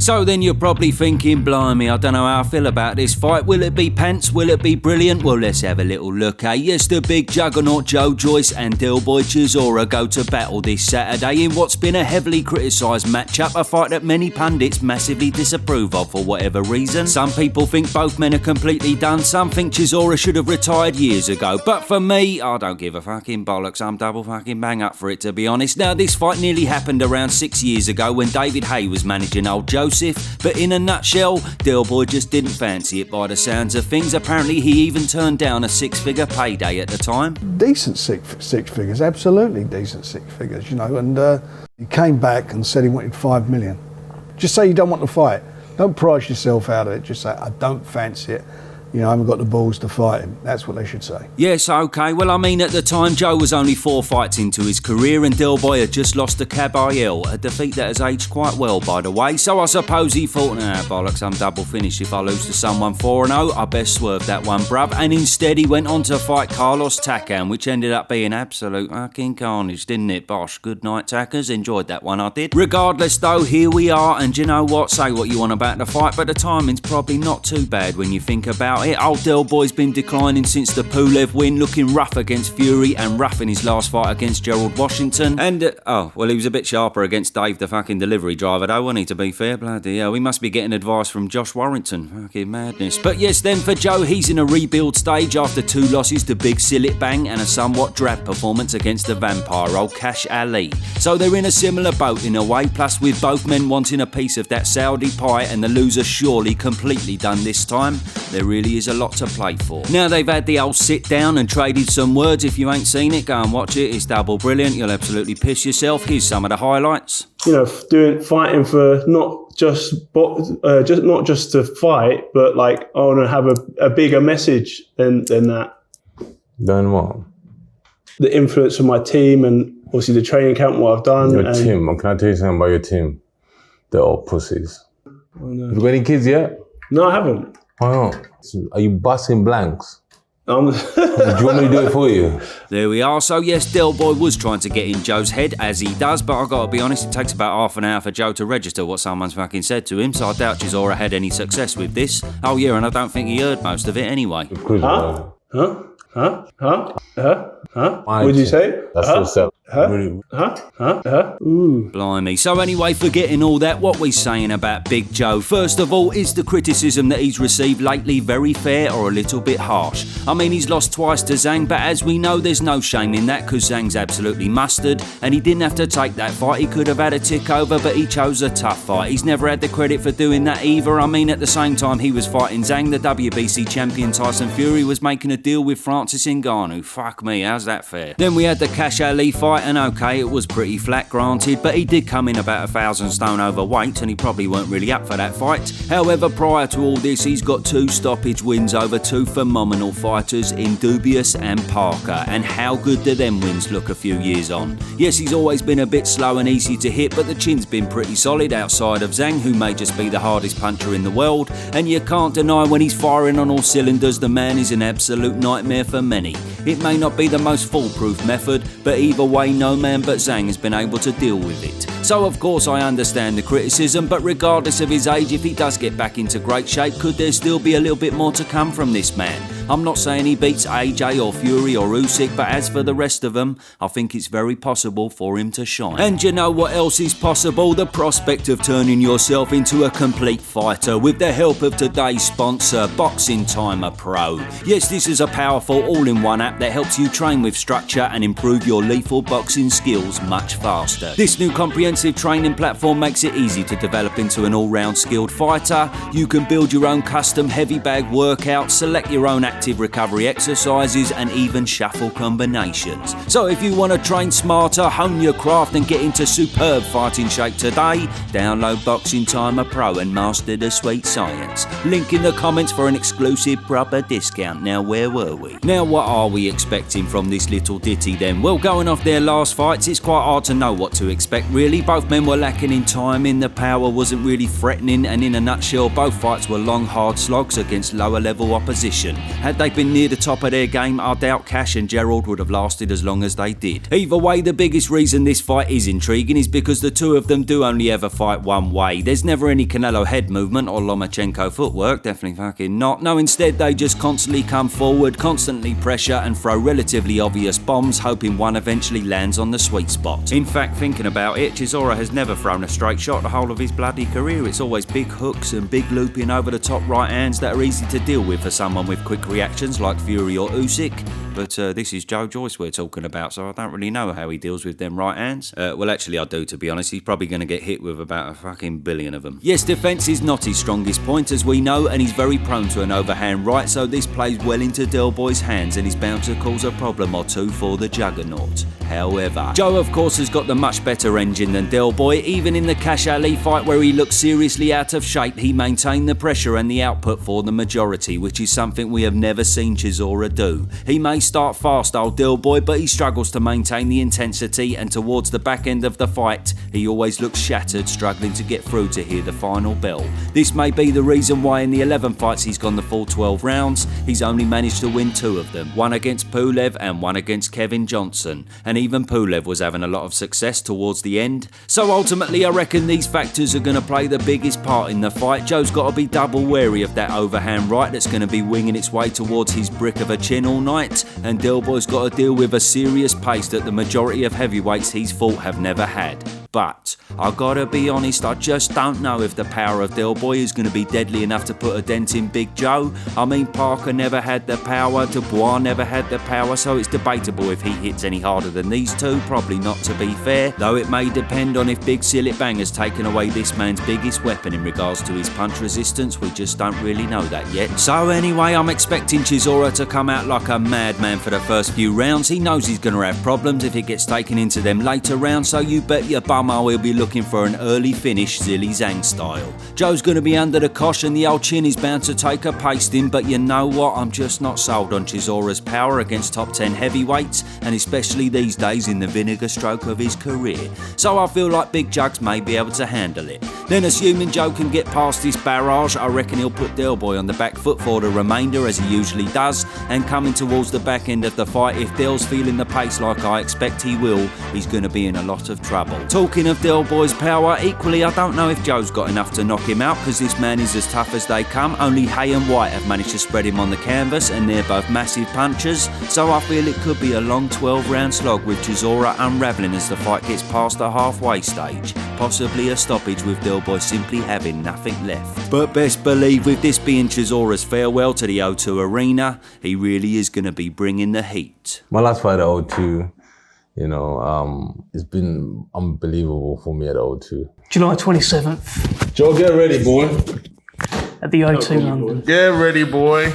So then you're probably thinking, blimey, I don't know how I feel about this fight. Will it be pants? Will it be brilliant? Well, let's have a little look, eh? Yes, the big juggernaut Joe Joyce and Derek Chisora go to battle this Saturday in what's been a heavily criticised matchup, a fight that many pundits massively disapprove of for whatever reason. Some people think both men are completely done, some think Chisora should have retired years ago, but for me, I don't give a fucking bollocks. I'm double fucking bang up for it, to be honest. Now, this fight nearly happened around 6 years ago when David Haye was managing old Joseph, but in a nutshell, Delboy just didn't fancy it by the sounds of things. Apparently, he even turned down a six-figure payday at the time. Decent six figures, absolutely decent six figures, you know, and he came back and said he wanted 5 million. Just say you don't want to fight. Don't price yourself out of it. Just say, I don't fancy it. You know, I haven't got the balls to fight him. That's what they should say. Yes, okay. Well, I mean, at the time, Joe was only 4 fights into his career and Delboy had just lost to Caballero, a defeat that has aged quite well, by the way. So I suppose he thought, nah, bollocks, I'm double finished. If I lose to someone 4-0, I best swerve that one, bruv. And instead, he went on to fight Carlos Takam, which ended up being absolute fucking carnage, didn't it? Bosh. Good night, Tackers. Enjoyed that one, I did. Regardless, though, here we are. And you know what? Say what you want about the fight, but the timing's probably not too bad when you think about it. Old Delboy's been declining since the Pulev win, looking rough against Fury and rough in his last fight against Gerald Washington. And, he was a bit sharper against Dave, the fucking delivery driver, though, wasn't he, to be fair? Bloody hell, we must be getting advice from Josh Warrington. Fucking madness. But yes, then for Joe, he's in a rebuild stage after 2 losses to Big Silit Bang and a somewhat drab performance against the vampire, old Cash Ali. So they're in a similar boat in a way, plus with both men wanting a piece of that Saudi pie and the loser surely completely done this time, there really is a lot to play for. Now they've had the old sit down and traded some words. If you ain't seen it, go and watch it. It's double brilliant. You'll absolutely piss yourself. Here's some of the highlights. You know, fighting for not just to fight, but like I want to have a bigger message than that. Done what? The influence of my team and obviously the training camp, what I've done. Your team. Can I tell you something about your team? They're all pussies. Oh, no. Have you got any kids yet? No, I haven't. Why not? Are you busting blanks? Do you want me to do it for you? There we are. So yes, Delboy was trying to get in Joe's head, as he does, but I gotta be honest, it takes about half an hour for Joe to register what someone's fucking said to him, so I doubt Chisora had any success with this. Oh yeah, and I don't think he heard most of it anyway. Huh? What did you say? That's what's up. Ooh. Blimey. So anyway, forgetting all that, what we saying about Big Joe? First of all, is the criticism that he's received lately very fair or a little bit harsh? I mean, he's lost twice to Zhang, but as we know, there's no shame in that because Zhang's absolutely mustard and he didn't have to take that fight. He could have had a tick over, but he chose a tough fight. He's never had the credit for doing that either. I mean, at the same time he was fighting Zhang, the WBC champion Tyson Fury was making a deal with Francis Ngannou. Fuck me, how's that fair? Then we had the Cash Ali fight, and okay, it was pretty flat, granted, but he did come in about 1,000 stone overweight and he probably weren't really up for that fight. However, prior to all this, he's got 2 stoppage wins over 2 phenomenal fighters in Dubious and Parker, and how good do them wins look a few years on? Yes, he's always been a bit slow and easy to hit, but the chin's been pretty solid outside of Zhang, who may just be the hardest puncher in the world, and you can't deny when he's firing on all cylinders, the man is an absolute nightmare for many. It may not be the most foolproof method, but either way, no man but Zhang has been able to deal with it. So of course I understand the criticism, but regardless of his age, if he does get back into great shape, could there still be a little bit more to come from this man? I'm not saying he beats AJ or Fury or Usyk, but as for the rest of them, I think it's very possible for him to shine. And you know what else is possible? The prospect of turning yourself into a complete fighter with the help of today's sponsor, Boxing Timer Pro. Yes, this is a powerful all-in-one app that helps you train with structure and improve your lethal boxing skills much faster. This new comprehensive training platform makes it easy to develop into an all-round skilled fighter. You can build your own custom heavy bag workouts, select your own active recovery exercises and even shuffle combinations. So if you want to train smarter, hone your craft and get into superb fighting shape today, download Boxing Timer Pro and master the sweet science. Link in the comments for an exclusive proper discount. Now where were we? Now what are we expecting from this little ditty then? Well, going off their last fights, it's quite hard to know what to expect really, both men were lacking in timing, the power wasn't really threatening, and in a nutshell, both fights were long, hard slogs against lower level opposition. Had they been near the top of their game, I doubt Cash and Gerald would have lasted as long as they did. Either way, the biggest reason this fight is intriguing is because the two of them do only ever fight one way. There's never any Canelo head movement or Lomachenko footwork, definitely fucking not. No, instead they just constantly come forward, constantly pressure and throw relatively obvious bombs, hoping one eventually lands on the sweet spot. In fact, thinking about it, Chisora has never thrown a straight shot the whole of his bloody career. It's always big hooks and big looping over the top right hands that are easy to deal with for someone with quick reactions like Fury or Usyk. But this is Joe Joyce we're talking about, so I don't really know how he deals with them right hands. Well, actually I do, to be honest. He's probably going to get hit with about a fucking billion of them. Yes, defence is not his strongest point, as we know, and he's very prone to an overhand right, so this plays well into Del Boy's hands and is bound to cause a problem or two for the juggernaut. However, Joe of course has got the much better engine than Del Boy. Even in the Cash Ali fight where he looked seriously out of shape, he maintained the pressure and the output for the majority, which is something we have never seen Chisora do. He may start fast, old Del Boy, but he struggles to maintain the intensity, and towards the back end of the fight, he always looks shattered, struggling to get through to hear the final bell. This may be the reason why in the 11 fights he's gone the full 12 rounds, he's only managed to win 2 of them, one against Pulev and one against Kevin Johnson, and even Pulev was having a lot of success towards the end. So ultimately I reckon these factors are going to play the biggest part in the fight. Joe's got to be double wary of that overhand right that's going to be winging its way towards his brick of a chin all night, and Del Boy's got to deal with a serious pace that the majority of heavyweights he's fought have never had. But I gotta be honest, I just don't know if the power of Del Boy is going to be deadly enough to put a dent in Big Joe. I mean, Parker never had the power, Dubois never had the power, so it's debatable if he hits any harder than these two. Probably not, to be fair, though it may depend on if Big Silip Bang has taken away this man's biggest weapon in regards to his punch resistance. We just don't really know that yet. So anyway, I'm expecting Chisora to come out like a madman for the first few rounds. He knows he's going to have problems if it gets taken into them later rounds, so you bet your bum we'll be looking for an early finish Zilly Zhang style. Joe's going to be under the cosh and the old chin is bound to take a pasting, but you know what, I'm just not sold on Chisora's power against top 10 heavyweights, and especially these days in the vinegar stroke of his career. So I feel like Big Jugs may be able to handle it. Then assuming Joe can get past this barrage, I reckon he'll put Del Boy on the back foot for the remainder as he usually does, and coming towards the back end of the fight, if Del's feeling the pace like I expect he will, he's going to be in a lot of trouble. Talking of Del Boy's power, equally I don't know if Joe's got enough to knock him out, because this man is as tough as they come. Only Hay and White have managed to spread him on the canvas, and they're both massive punchers, so I feel it could be a long 12 round slog with Chisora unravelling as the fight gets past the halfway stage, possibly a stoppage with Del Boy simply having nothing left. But best believe, with this being Chisora's farewell to the O2 Arena, he really is going to be bringing the heat. My last fight at O2, you know, it's been unbelievable for me at O2. July 27th Joe, get ready, boy. at the O2 London. Get ready, boy.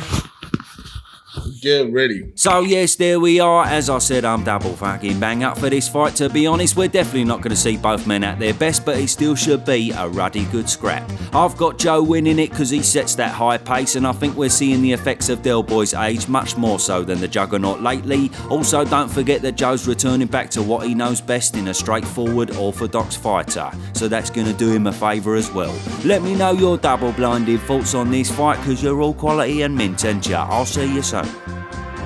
Get ready. So yes, there we are. As I said, I'm double fucking bang up for this fight. To be honest, we're definitely not going to see both men at their best, but it still should be a ruddy good scrap. I've got Joe winning it because he sets that high pace, and I think we're seeing the effects of Del Boy's age much more so than the Juggernaut lately. Also, don't forget that Joe's returning back to what he knows best in a straightforward, orthodox fighter, so that's going to do him a favour as well. Let me know your double-blinded thoughts on this fight, because you're all quality and mint, and I'll see you soon.